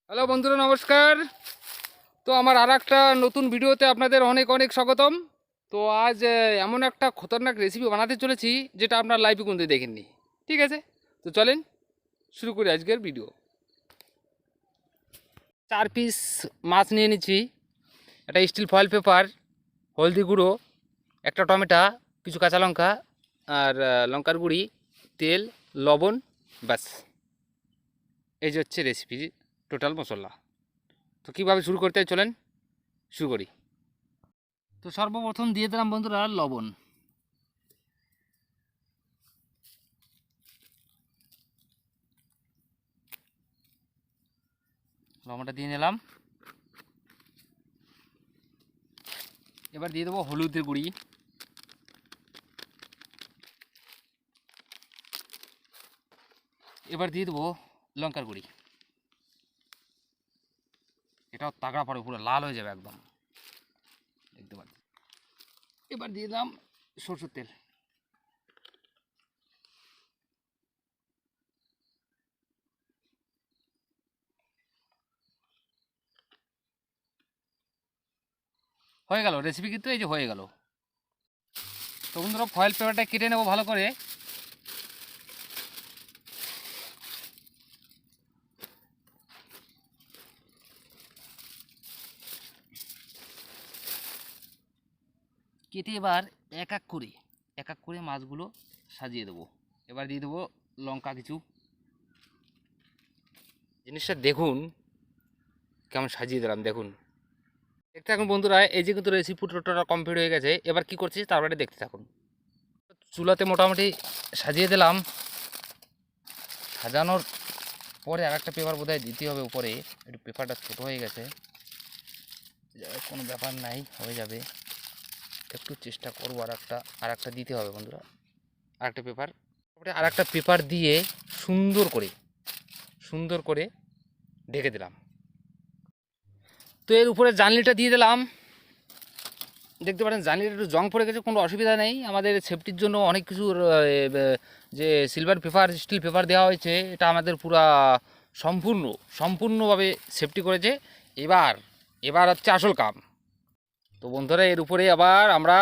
Hello বন্ধুরা, নমস্কার। তো আমার আর একটা নতুন ভিডিওতে আপনাদের অনেক অনেক স্বাগতম। তো আজ এমন একটা খতরনাক রেসিপি বানাতে চলেছি যেটা আপনার লাইভে কিন্তু দেখেননি। ঠিক আছে, তো চলেন শুরু করি আজকের ভিডিও। 4 পিস মাছ নিয়ে নিচ্ছি, একটা স্টিল ফয়েল পেপার, হলদি গুঁড়ো, একটা টমেটো, কিছু কাঁচা লঙ্কা আর লঙ্কার গুঁড়ি, তেল, লবণ, ব্যাস। এই যে হচ্ছে রেসিপির টোটাল মশলা। তো কীভাবে শুরু করতে হয় চলেন শুরু করি। তো সর্বপ্রথম দিয়ে দিলাম বন্ধুরা লবণ। লবণটা দিয়ে নিলাম। এবার দিয়ে দেবো হলুদের গুঁড়ি, এবার দিয়ে দেবো লঙ্কার গুঁড়ি। এটাও তাগড়া পড়ে, পুরো লাল হয়ে যাবে একদম, দেখতে পাচ্ছি। এবার দিয়ে দিলাম সরষের তেল। হয়ে গেল রেসিপি, কিন্তু এই যে হয়ে গেল। তো বন্ধুরা ফয়েল পেপারটা কেটে নেবো ভালো করে। কেটে এবার এক এক করে মাছগুলো সাজিয়ে দেবো। এবার দিয়ে দেবো লঙ্কা কিছু। জিনিসটা দেখুন কেমন সাজিয়ে দিলাম, দেখুন দেখতে থাকুন বন্ধুরা। এই যে কিন্তু রেসিপি পুরোটা কমপ্লিট হয়ে গেছে। এবার কি করছি তারপরে দেখতে থাকুন। চুলাতে মোটামুটি সাজিয়ে দিলাম। সাজানোর পরে আর একটা পেপার বোধহয় দিতে হবে উপরে, একটু পেপারটা ছোটো হয়ে গেছে। কোনো ব্যাপার নাই, হয়ে যাবে। একটু চেষ্টা করবো, আর একটা দিতে হবে বন্ধুরা, আর একটা পেপার দিয়ে সুন্দর করে ঢেকে দিলাম। তো এর উপরে জানলিটা দিয়ে দিলাম। দেখতে পারেন জানলিটা একটু জং পড়ে গেছে, কোনো অসুবিধা নেই। আমাদের সেফটির জন্য অনেক কিছু যে সিলভার পেপার, স্টিল পেপার দেওয়া হয়েছে, এটা আমাদের পুরা সম্পূর্ণভাবে সেফটি করেছে। এবার হচ্ছে আসল কাম। তো বন্ধুরা এর উপরে আবার আমরা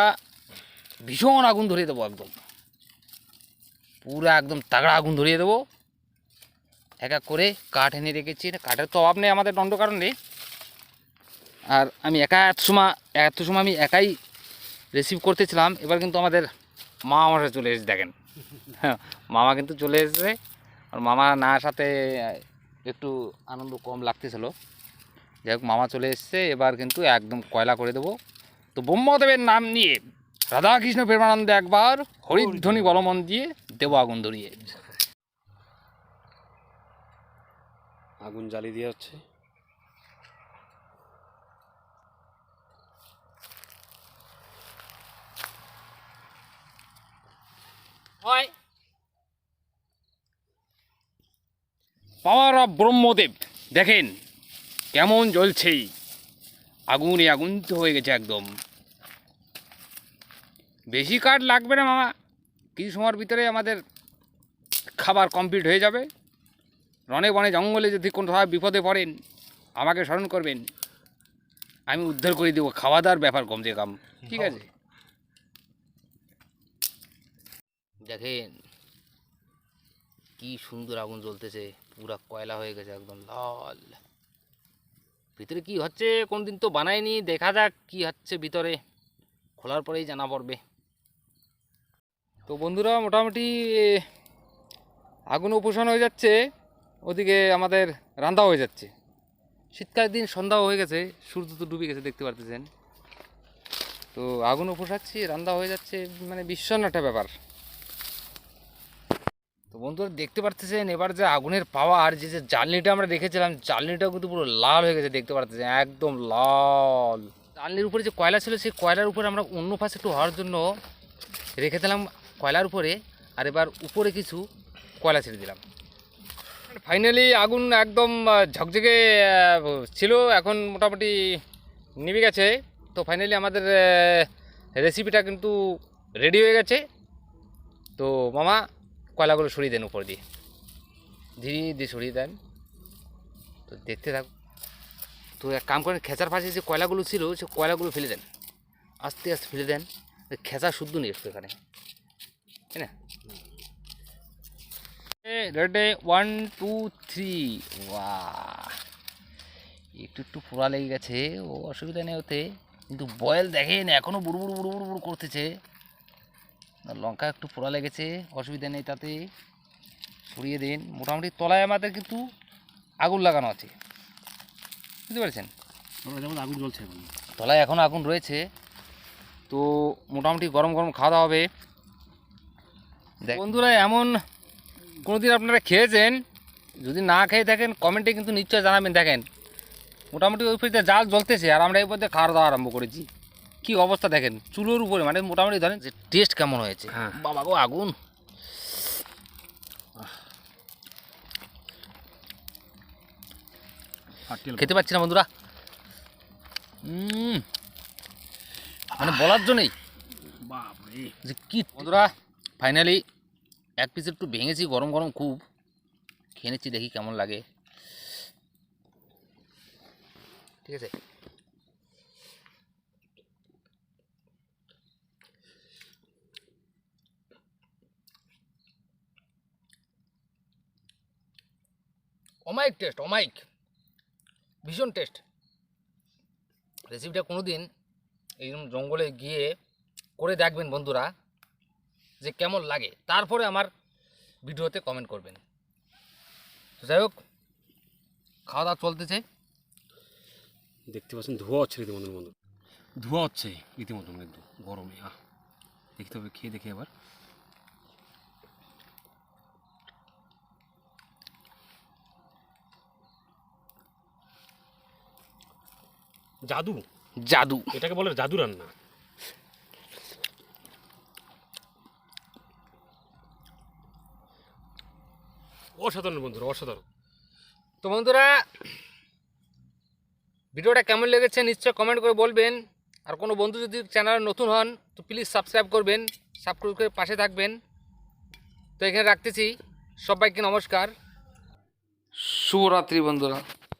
ভীষণ আগুন ধরিয়ে দেবো, একদম তাগড়া আগুন ধরিয়ে দেবো। এক এক করে কাঠ এনে রেখেছি, কাঠের তো অভাব নেই আমাদের দণ্ডকারণে। আর আমি এত সময় আমি একাই রিসিভ করতেছিলাম। এবার কিন্তু আমাদের মামা চলে এসেছে, দেখেন। হ্যাঁ, মামা কিন্তু চলে এসেছে। আর মামা না আসাতে একটু আনন্দ কম লাগতেছিল। যাই হোক, মামা চলে এসছে। এবার কিন্তু একদম কয়লা করে দেবো। তো ব্রহ্মদেবের নাম নিয়ে রাধাকৃষ্ণ প্রেমানন্দে একবার হরিধ্বনি বলমন দিয়ে দেবো আগুন ধরিয়ে। আগুন জ্বালিয়ে দেওয়া হচ্ছে। পাওয়ার অফ ব্রহ্মদেব, দেখেন কেমন জ্বলছে। আগুন তো হয়ে গেছে একদম। বেশি কাঠ লাগবে না মামা, কিছু সময়ের ভিতরে আমাদের খাবার কমপ্লিট হয়ে যাবে। রনে বনে জঙ্গলে যদি কোনোভাবে বিপদে পড়েন আমাকে স্মরণ করবেন, আমি উদ্ধার করে দেবো। খাওয়া দাওয়ার ব্যাপার কমছে কম, ঠিক আছে। দেখেন কি সুন্দর আগুন জ্বলতেছে, পুরা কয়লা হয়ে গেছে একদম লাল। ভিতরে কি হচ্ছে কোনদিন তো বানাইনি, দেখা যাক কি হচ্ছে ভিতরে, খোলার পরেই জানা পড়বে। তো বন্ধুরা মোটামুটি আগুন উপশান হয়ে যাচ্ছে, ওদিকে আমাদের রান্না হয়ে যাচ্ছে। শীতকালের দিন সন্ধ্যা হয়ে গেছে, সূর্য তো ডুবে গেছে দেখতে পারতেছেন। তো আগুন উপসাচ্ছি, রান্না হয়ে যাচ্ছে, মানে ভীষণ একটা ব্যাপার। তো বন্ধুরা দেখতে পারতেছেন এবার যে আগুনের পাওয়ার, যে জ্বালনিটা আমরা রেখেছিলাম, জ্বালনিটাও কিন্তু পুরো লাল হয়ে গেছে দেখতে পারতেছেন, একদম লাল। জ্বালনির উপরে যে কয়লা ছিল সেই কয়লার উপরে আমরা অন্য পাশে একটু হওয়ার জন্য রেখে দিলাম কয়লার উপরে। আর এবার উপরে কিছু কয়লা ছেড়ে দিলাম। ফাইনালি আগুন একদম ঝকঝকে ছিল, এখন মোটামুটি নিভে গেছে। তো ফাইনালি আমাদের রেসিপিটা কিন্তু রেডি হয়ে গেছে। তো মামা কয়লাগুলো সরিয়ে দেন উপর দিয়ে, ধীরে ধীরে সরিয়ে দেন। তো দেখতে থাক। তো এক কাম করেন, খেঁচার পাশে যে কয়লাগুলো ছিল সে কয়লাগুলো ফেলে দেন, আস্তে আস্তে ফেলে দেন। খেঁচা শুদ্ধ নিয়ে এসছো এখানে, তাই না? রেডি, 1 2 3। বাহ, একটু একটু পোড়া লেগে গেছে, ও অসুবিধা নেই ওতে, কিন্তু বয়েল দেখেন এখনও বুড়ো বুড়ো বুড়ো বুড়ো বুড়ো করতেছে। লঙ্কা একটু পোড়া লেগেছে, অসুবিধা নেই তাতে, সরিয়ে দিন। মোটামুটি তলায় আমাদের কিন্তু আগুন লাগানো আছে, বুঝতে পেরেছেন? যেমন আগুন জ্বলছে এখন। তলায় এখনও আগুন রয়েছে। তো মোটামুটি গরম গরম খাওয়া দাওয়া হবে। বন্ধুরা, এমন কোনো দিন আপনারা খেয়েছেন? যদি না খেয়ে থাকেন কমেন্টে কিন্তু নিশ্চয় জানাবেন। দেখেন মোটামুটি ওই ফ্রিজে জাল জ্বলতেছে আর আমরা এই পথে খাওয়া দাওয়া আরম্ভ করেছি। কি অবস্থা দেখেন, চুলোর উপরে, মানে মোটামুটি ধরেন যে টেস্ট কেমন হয়েছে। হ্যাঁ বাবা গো আগুন, খেতে পাচ্ছি না বন্ধুরা। মানে বলার জন্যই যে কি বন্ধুরা, ফাইনালি এক পিস একটু ভেঙেছি, গরম গরম খুব, খেয়ে নিচ্ছি, দেখি কেমন লাগে। ঠিক আছে, অমাইক টেস্ট, অমাইক, ভীষণ টেস্ট। রেসিপিটা কোনো দিন এইরকম জঙ্গলে গিয়ে করে দেখবেন বন্ধুরা, যে কেমন লাগে, তারপরে আমার ভিডিওতে কমেন্ট করবেন। তো যাই হোক, খাওয়া দাওয়া চলতেছে। দেখতে পাচ্ছেন ধোঁয়া হচ্ছে রীতিমতন বন্ধু, ধোঁয়া হচ্ছে রীতিমতন কিন্তু গরমে। দেখতে হবে, খেয়ে দেখে এবার। জাদু, জাদু, এটাকে বলে জাদু রান্না। অসাধারণ বন্ধুরা, অসাধারণ। তো বন্ধুরা, ভিডিওটা কেমন লেগেছে নিশ্চয় কমেন্ট করে বলবেন। আর কোনো বন্ধু যদি চ্যানেলে নতুন হন তো প্লিজ সাবস্ক্রাইব করবেন, সাবস্ক্রাইব করে পাশে থাকবেন। তো এখানে রাখতেছি, সবাইকে নমস্কার, শুভরাত্রি বন্ধুরা।